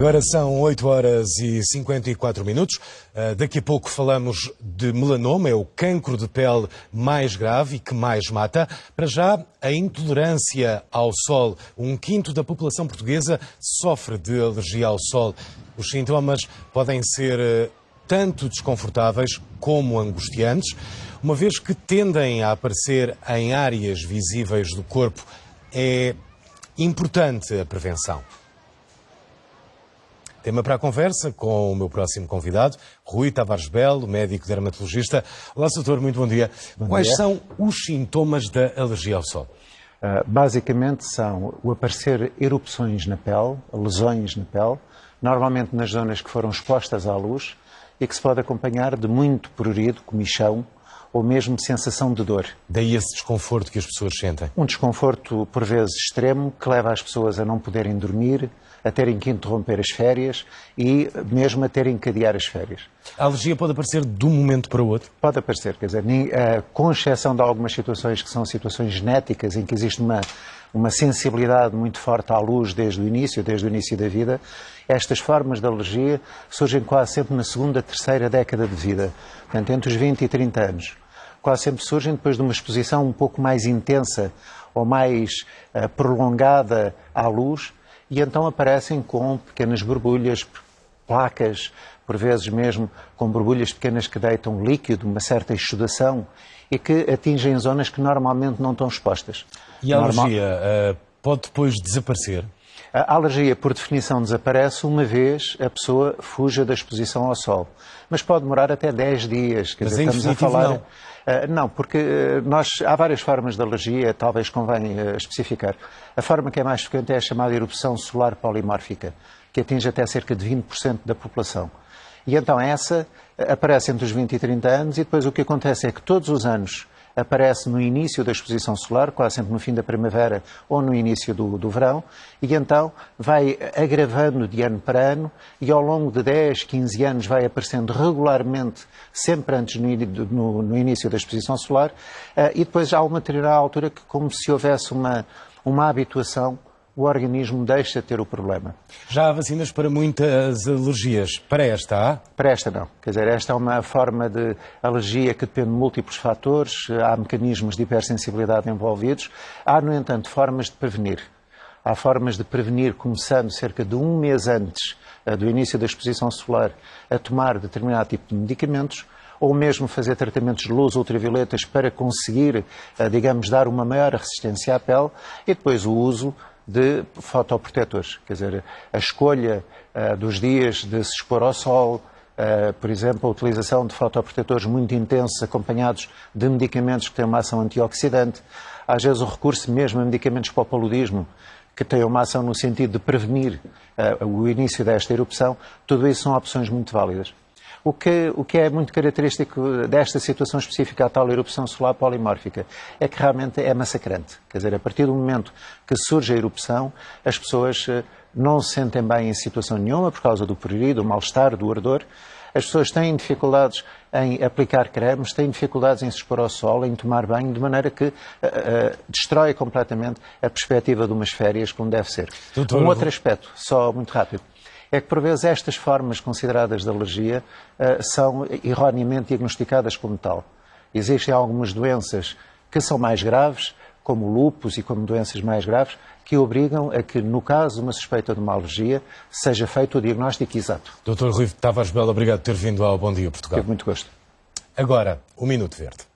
Agora são 8 horas e 54 minutos. Daqui a pouco falamos de melanoma, é o cancro de pele mais grave e que mais mata. Para já, a intolerância ao sol. 1/5 da população portuguesa sofre de alergia ao sol. Os sintomas podem ser tanto desconfortáveis como angustiantes, uma vez que tendem a aparecer em áreas visíveis do corpo. É importante a prevenção. Tema para a conversa com o meu próximo convidado, Rui Tavares Belo, médico dermatologista. Olá, doutor, muito bom dia. Quais são os sintomas da alergia ao sol? Basicamente são o aparecer erupções na pele, lesões na pele, normalmente nas zonas que foram expostas à luz e que se pode acompanhar de muito prurido, comichão ou mesmo sensação de dor. Daí esse desconforto que as pessoas sentem? Um desconforto, por vezes, extremo, que leva as pessoas a não poderem dormir, a terem que interromper as férias e mesmo a terem que adiar as férias. A alergia pode aparecer de um momento para o outro? Pode aparecer, quer dizer, com exceção de algumas situações que são situações genéticas, em que existe uma sensibilidade muito forte à luz desde o início da vida, estas formas de alergia surgem quase sempre na segunda, terceira década de vida, portanto, entre os 20 e 30 anos. Quase sempre surgem depois de uma exposição um pouco mais intensa ou mais prolongada à luz, e então aparecem com pequenas borbulhas, placas, por vezes mesmo com borbulhas pequenas que deitam líquido, uma certa exudação, e que atingem zonas que normalmente não estão expostas. E a alergia pode depois desaparecer? A alergia, por definição, desaparece uma vez a pessoa fuja da exposição ao sol. Mas pode demorar até 10 dias. Mas em definitivo não? Não, porque há várias formas de alergia, talvez convém especificar. A forma que é mais frequente é a chamada erupção solar polimórfica, que atinge até cerca de 20% da população. E então essa aparece entre os 20 e 30 anos e depois o que acontece é que todos os anos aparece no início da exposição solar, quase sempre no fim da primavera ou no início do verão, e então vai agravando de ano para ano e ao longo de 10, 15 anos vai aparecendo regularmente, sempre antes no início da exposição solar, e depois há uma determinada altura que, como se houvesse uma habituação, o organismo deixa de ter o problema. Já há vacinas para muitas alergias. Para esta há? Para esta não. Quer dizer, esta é uma forma de alergia que depende de múltiplos fatores, há mecanismos de hipersensibilidade envolvidos. Há, no entanto, formas de prevenir. Há formas de prevenir começando cerca de um mês antes do início da exposição solar a tomar determinado tipo de medicamentos, ou mesmo fazer tratamentos de luz ultravioletas para conseguir, digamos, dar uma maior resistência à pele, e depois o uso de fotoprotetores, quer dizer, a escolha dos dias de se expor ao sol, por exemplo, a utilização de fotoprotetores muito intensos acompanhados de medicamentos que têm uma ação antioxidante, às vezes o recurso mesmo a medicamentos para o paludismo, que têm uma ação no sentido de prevenir o início desta erupção, tudo isso são opções muito válidas. O que é muito característico desta situação específica, a tal erupção solar polimórfica, é que realmente é massacrante. Quer dizer, a partir do momento que surge a erupção, as pessoas não se sentem bem em situação nenhuma por causa do prurido, do mal-estar, do ardor. As pessoas têm dificuldades em aplicar cremes, têm dificuldades em se expor ao sol, em tomar banho, de maneira que destrói completamente a perspectiva de umas férias como deve ser. Um outro aspecto, só muito rápido, é que, por vezes, estas formas consideradas de alergia são erroneamente diagnosticadas como tal. Existem algumas doenças que são mais graves, como o lúpus e como doenças mais graves, que obrigam a que, no caso de uma suspeita de uma alergia, seja feito o diagnóstico exato. Dr. Rui Tavares Belo, obrigado por ter vindo ao Bom Dia Portugal. Tive muito gosto. Agora, o Minuto Verde.